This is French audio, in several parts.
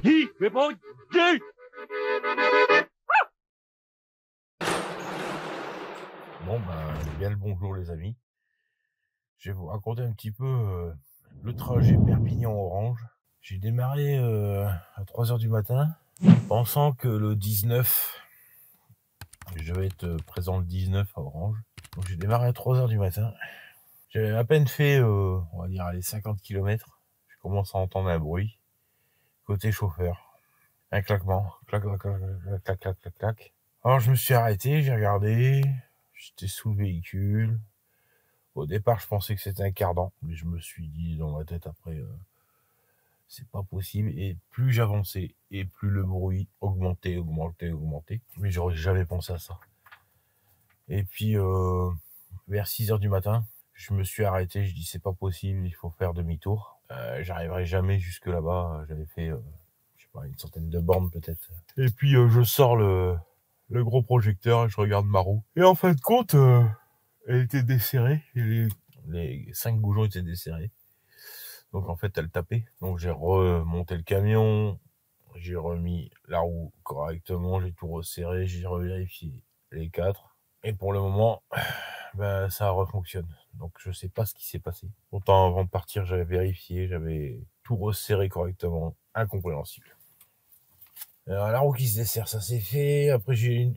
Qui répond qui? Bon, ben, bien le bonjour les amis. Je vais vous raconter un petit peu le trajet Perpignan-Orange. J'ai démarré à 3 h du matin, pensant que le 19, je vais être présent le 19 à Orange. Donc j'ai démarré à 3 h du matin. J'avais à peine fait, on va dire, les 50 km. Je commence à entendre un bruit. Côté chauffeur. Un claquement. Clac, clac, clac, clac, clac, clac, clac, clac. Alors je me suis arrêté, j'ai regardé. J'étais sous le véhicule. Au départ, je pensais que c'était un cardan, mais je me suis dit dans ma tête après, c'est pas possible. Et plus j'avançais, et plus le bruit augmentait, augmentait, augmentait. Mais j'aurais jamais pensé à ça. Et puis, vers 6 h du matin, je me suis arrêté. Je dis c'est pas possible, il faut faire demi-tour. J'arriverai jamais jusque là-bas. J'avais fait, je sais pas, une centaine de bornes peut-être. Et puis je sors le gros projecteur et je regarde ma roue. Et en fin de compte, elle était desserrée. Et les 5 boujons étaient desserrés. Donc en fait, elle tapait. Donc j'ai remonté le camion. J'ai remis la roue correctement. J'ai tout resserré. J'ai revérifié les 4. Et pour le moment, ben, ça refonctionne. Donc je sais pas ce qui s'est passé. Pourtant, avant de partir, j'avais vérifié. J'avais tout resserré correctement. Incompréhensible. Alors, la roue qui se dessert, ça s'est fait. Après, le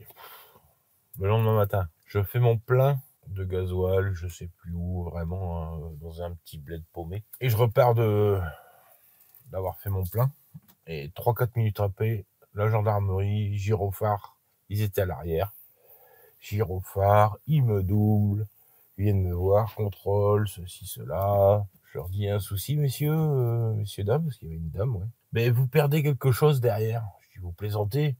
lendemain matin, je fais mon plein de gasoil, je sais plus où, vraiment, hein, dans un petit bled paumé. Et je repars d'avoir fait mon plein. Et 3-4 minutes après, la gendarmerie, gyrophare, ils étaient à l'arrière. Gyrophare, ils me doublent, ils viennent me voir, contrôle, ceci, cela. Je leur dis un souci, messieurs, messieurs, dames, parce qu'il y avait une dame, ouais. Mais vous perdez quelque chose derrière. Je dis, vous plaisantez?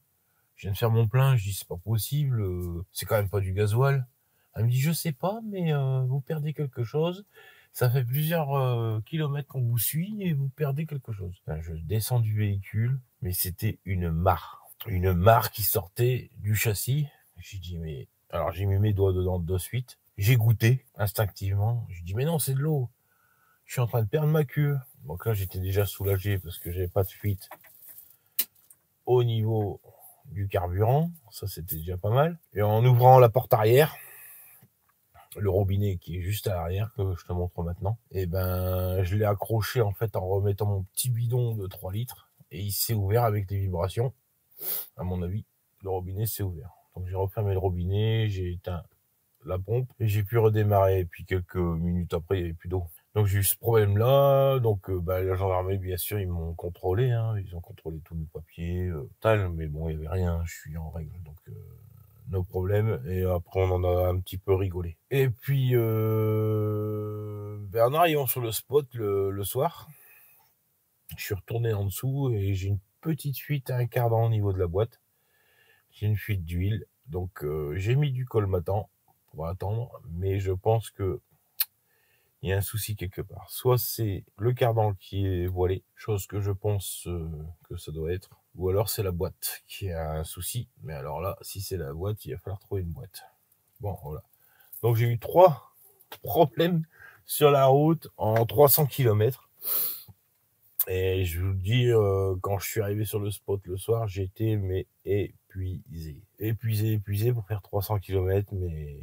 Je viens de faire mon plein, je dis, c'est pas possible, c'est quand même pas du gasoil. Elle me dit, je sais pas, mais vous perdez quelque chose. Ça fait plusieurs kilomètres qu'on vous suit et vous perdez quelque chose. Enfin, je descends du véhicule, mais c'était une mare. Une mare qui sortait du châssis. J'ai dit, mais... Alors, j'ai mis mes doigts dedans de suite. J'ai goûté, instinctivement. J'ai dit, mais non, c'est de l'eau. Je suis en train de perdre ma queue. Donc là, j'étais déjà soulagé parce que j'avais pas de fuite au niveau du carburant. Ça, c'était déjà pas mal. Et en ouvrant la porte arrière, le robinet qui est juste à l'arrière, que je te montre maintenant, et ben, je l'ai accroché en fait en remettant mon petit bidon de 3 litres et il s'est ouvert avec des vibrations. À mon avis, le robinet s'est ouvert. Donc j'ai refermé le robinet, j'ai éteint la pompe et j'ai pu redémarrer. Et puis quelques minutes après, il n'y avait plus d'eau. Donc j'ai eu ce problème-là. Donc la gendarmerie, bien sûr, ils m'ont contrôlé. Hein. Ils ont contrôlé tous mes papiers, tal. Mais bon, il n'y avait rien. Je suis en règle. Donc nos problèmes. Et après, on en a un petit peu rigolé. Et puis, en arrivant sur le spot le soir, je suis retourné en dessous et j'ai une petite fuite à un cardan au niveau de la boîte. J'ai une fuite d'huile. Donc j'ai mis du colmatant pour attendre. Mais je pense que il y a un souci quelque part. Soit c'est le cardan qui est voilé, chose que je pense que ça doit être, ou alors c'est la boîte qui a un souci. Mais alors là, si c'est la boîte, il va falloir trouver une boîte. Bon, voilà. Donc j'ai eu 3 problèmes sur la route en 300 km. Et je vous le dis, quand je suis arrivé sur le spot le soir, j'étais mais épuisé. Épuisé pour faire 300 km, mais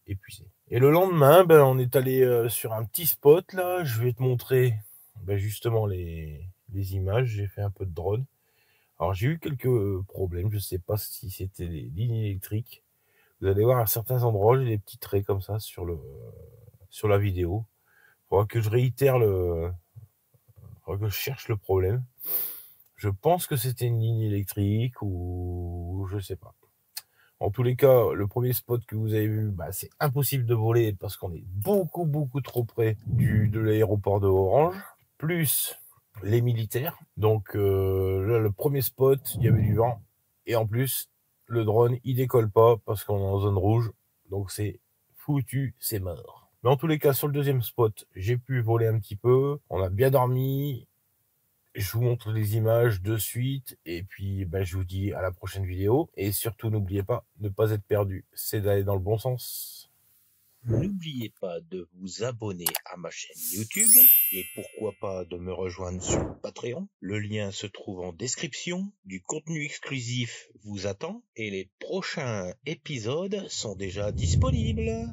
épuisé. Et le lendemain, on est allé sur un petit spot, là. Je vais te montrer justement les images. J'ai fait un peu de drone. Alors, j'ai eu quelques problèmes. Je sais pas si c'était les lignes électriques. Vous allez voir à certains endroits, j'ai des petits traits comme ça sur la vidéo. Il faudra que je réitère que je cherche le problème. Je pense que c'était une ligne électrique ou je sais pas. En tous les cas, le premier spot que vous avez vu, c'est impossible de voler parce qu'on est beaucoup, beaucoup trop près de l'aéroport de Orange, plus les militaires. Donc là, le premier spot, il y avait du vent. Et en plus, le drone, il décolle pas parce qu'on est en zone rouge. Donc c'est foutu, c'est mort. Mais en tous les cas, sur le deuxième spot, j'ai pu voler un petit peu. On a bien dormi. Je vous montre les images de suite et puis je vous dis à la prochaine vidéo. Et surtout, n'oubliez pas, ne pas être perdu, c'est d'aller dans le bon sens. N'oubliez pas de vous abonner à ma chaîne YouTube et pourquoi pas de me rejoindre sur Patreon. Le lien se trouve en description. Du contenu exclusif vous attend et les prochains épisodes sont déjà disponibles.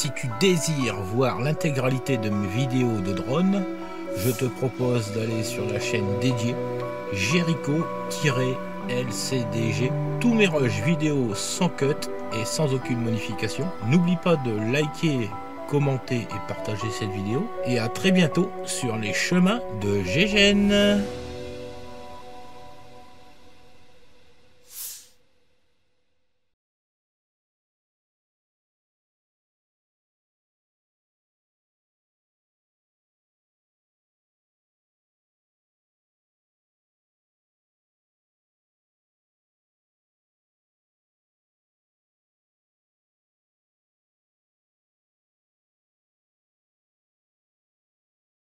Si tu désires voir l'intégralité de mes vidéos de drone, je te propose d'aller sur la chaîne dédiée Jericho-LCDG. Tous mes rushs vidéo sans cut et sans aucune modification. N'oublie pas de liker, commenter et partager cette vidéo. Et à très bientôt sur les chemins de Gégène.